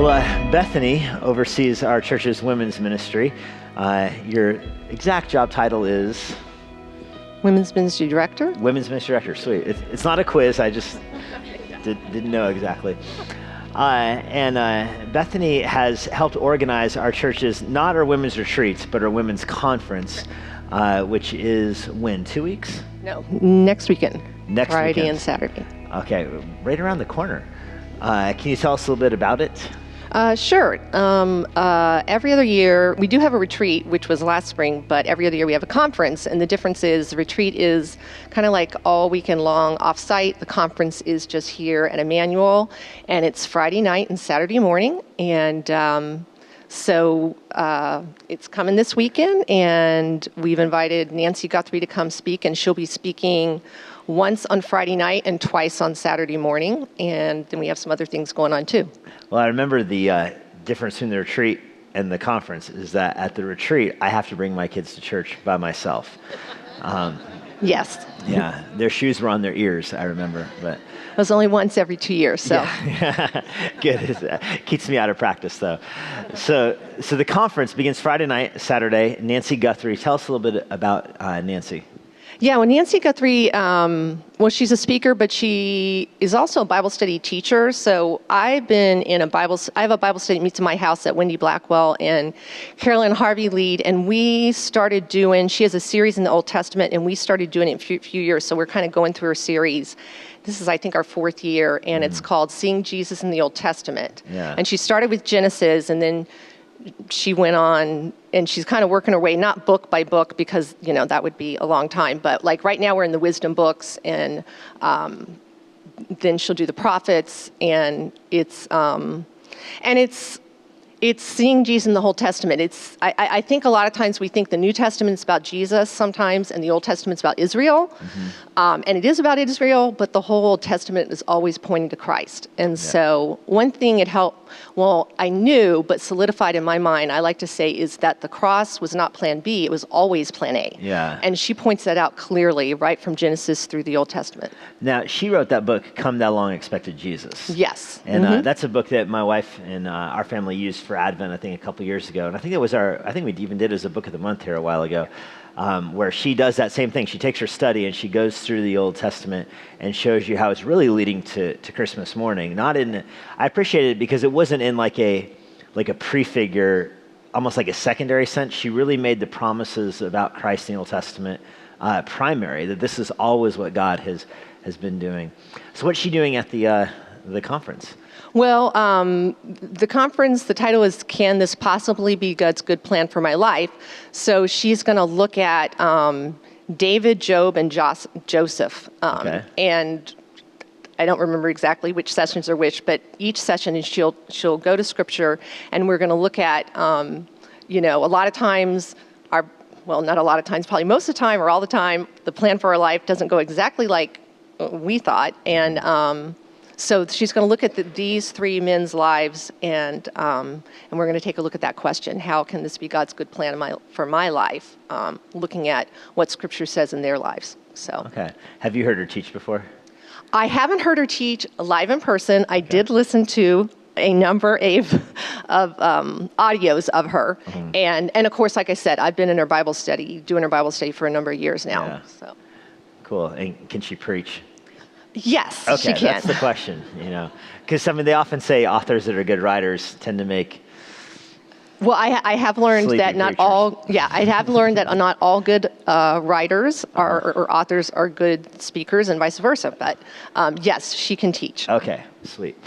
Bethany oversees our church's women's ministry. Your exact job title is? Women's Ministry Director. Women's Ministry Director, sweet. It's not a quiz, I just didn't know exactly. Bethany has helped organize our church's, not our women's retreats, but our women's conference, which is when, 2 weeks? No, next weekend. Friday weekend. And Saturday. Okay, right around the corner. Can you tell us a little bit about it? Sure. Every other year, we do have a retreat, which was last spring, but every other year we have a conference. And the difference is the retreat is kind of like all weekend long off-site. The conference is just here at Immanuel, and it's Friday night and Saturday morning. And so it's coming this weekend, and we've invited Nancy Guthrie to come speak, and she'll be speaking once on Friday night and twice on Saturday morning. And then we have some other things going on too. Well, I remember the difference between the retreat and the conference is that at the retreat, I have to bring my kids to church by myself. Yes. Yeah, their shoes were on their ears, I remember. But it was only once every 2 years, so. Yeah. Good. It keeps me out of practice, though. So the conference begins Friday night, Saturday. Nancy Guthrie, tell us a little bit about Nancy. Yeah, well, Nancy Guthrie, she's a speaker, but she is also a Bible study teacher. So I have a Bible study meets in my house that Wendy Blackwell and Carolyn Harvey lead, and she has a series in the Old Testament, and we started doing it in a few years, so we're kind of going through her series. This is, I think, our 4th year, and it's called Seeing Jesus in the Old Testament. Yeah. And she started with Genesis, and then she went on, and she's kind of working her way, not book by book, because, that would be a long time. But like right now we're in the wisdom books, and then she'll do the prophets, and it's seeing Jesus in the whole Testament. I think a lot of times we think the New Testament's about Jesus sometimes, and the Old Testament's about Israel. Mm-hmm. And it is about Israel, but the whole Old Testament is always pointing to Christ. And so one thing I knew, but solidified in my mind, I like to say, is that the cross was not plan B, it was always plan A. Yeah. And she points that out clearly, right from Genesis through the Old Testament. Now, she wrote that book, Come Thou Long Expected Jesus. Yes. And that's a book that my wife and our family used for Advent, I think, a couple years ago. And I think we even did it as a book of the month here a while ago, where she does that same thing. She takes her study and she goes through the Old Testament and shows you how it's really leading to Christmas morning. I appreciated it because it wasn't in like a prefigure, almost like a secondary sense. She really made the promises about Christ in the Old Testament primary, that this is always what God has been doing. So what's she doing at the conference? Well, the conference, the title is, Can This Possibly Be God's Good Plan for My Life? So she's going to look at David, Job, and Joseph. Okay. And I don't remember exactly which sessions are which, but each session is she'll go to Scripture, and we're going to look at, a lot of times, not a lot of times, probably most of the time or all the time, the plan for our life doesn't go exactly like we thought. And so she's going to look at these 3 men's lives, and we're going to take a look at that question: how can this be God's good plan for my life? Looking at what Scripture says in their lives. So. Okay. Have you heard her teach before? I haven't heard her teach live in person. I did listen to a number of audios of her, and of course, like I said, I've been in her Bible study, doing her Bible study for a number of years now. Yeah. So. Cool. And can she preach? Yes, okay, she can. That's the question, because they often say authors that are good writers tend to make. Well, I have learned that not all. Yeah, I have learned that not all good writers or authors are good speakers, and vice versa. But yes, she can teach. Okay, sweet.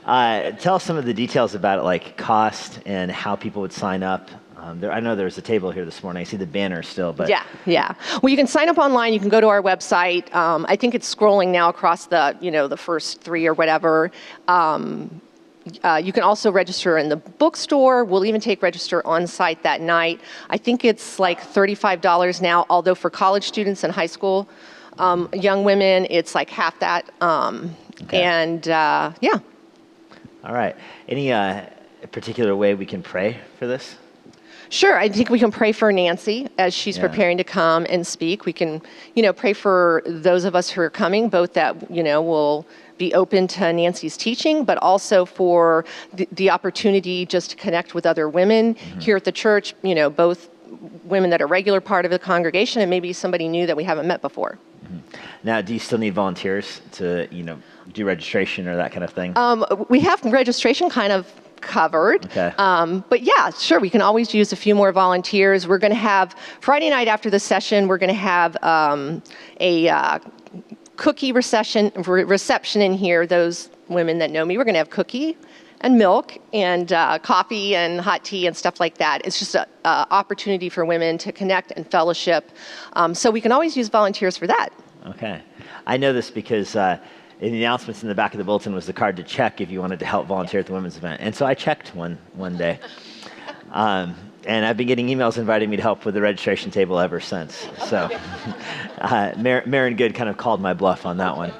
Tell us some of the details about it, like cost and how people would sign up. I know there's a table here this morning. I see the banner still, but yeah. Well, you can sign up online. You can go to our website. I think it's scrolling now across the first 3 or whatever. You can also register in the bookstore. We'll even register on site that night. I think it's like $35 now. Although for college students and high school young women, it's like half that. Okay. And yeah. All right. Any particular way we can pray for this? Sure. I think we can pray for Nancy as she's preparing to come and speak. We can, pray for those of us who are coming, both that, will be open to Nancy's teaching, but also for the opportunity just to connect with other women here at the church, both women that are regular part of the congregation and maybe somebody new that we haven't met before. Now, do you still need volunteers to, do registration or that kind of thing? We have registration kind of covered. Okay. But yeah, sure, we can always use a few more volunteers. We're going to have, Friday night after the session, we're going to have a cookie reception in here. Those women that know me, we're going to have cookie and milk and coffee and hot tea and stuff like that. It's just an opportunity for women to connect and fellowship. So we can always use volunteers for that. Okay. I know this because in the announcements in the back of the bulletin was the card to check if you wanted to help volunteer at the women's event. And so I checked one day. And I've been getting emails inviting me to help with the registration table ever since. So Maren Good kind of called my bluff on that one.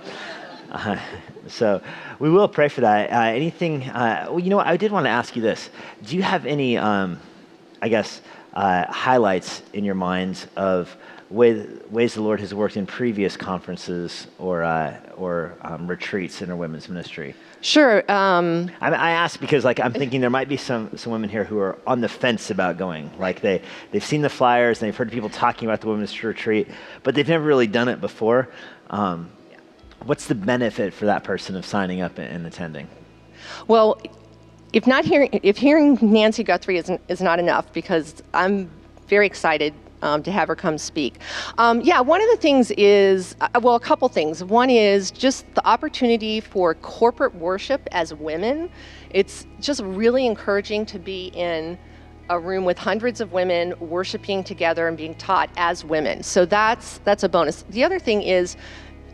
So we will pray for that. I did want to ask you this. Do you have any, highlights in your minds of ways the Lord has worked in previous conferences or retreats in our women's ministry? Sure. I ask because I'm thinking there might be some women here who are on the fence about going. Like they've seen the flyers and they've heard people talking about the women's retreat, but they've never really done it before. What's the benefit for that person of signing up and attending? Well, if hearing Nancy Guthrie is not enough, because I'm very excited to have her come speak. One of the things is, a couple things. One is just the opportunity for corporate worship as women. It's just really encouraging to be in a room with hundreds of women worshiping together and being taught as women. So that's a bonus. The other thing is,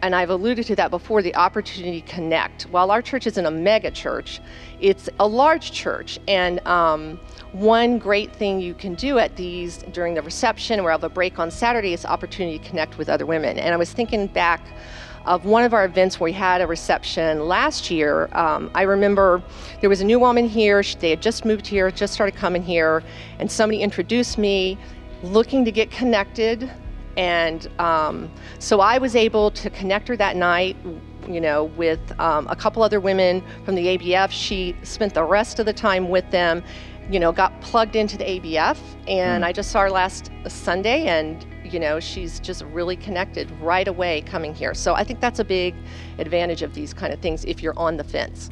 and I've alluded to that before, the opportunity to connect. While our church isn't a mega church, it's a large church. And one great thing you can do at these during the reception, where I have a break on Saturday, is opportunity to connect with other women. And I was thinking back of one of our events where we had a reception last year. I remember there was a new woman here. They had just moved here, just started coming here, and somebody introduced me, looking to get connected. And so I was able to connect her that night, with a couple other women from the ABF. She spent the rest of the time with them, got plugged into the ABF, and I just saw her last Sunday, and she's just really connected right away coming here. So I think that's a big advantage of these kind of things if you're on the fence.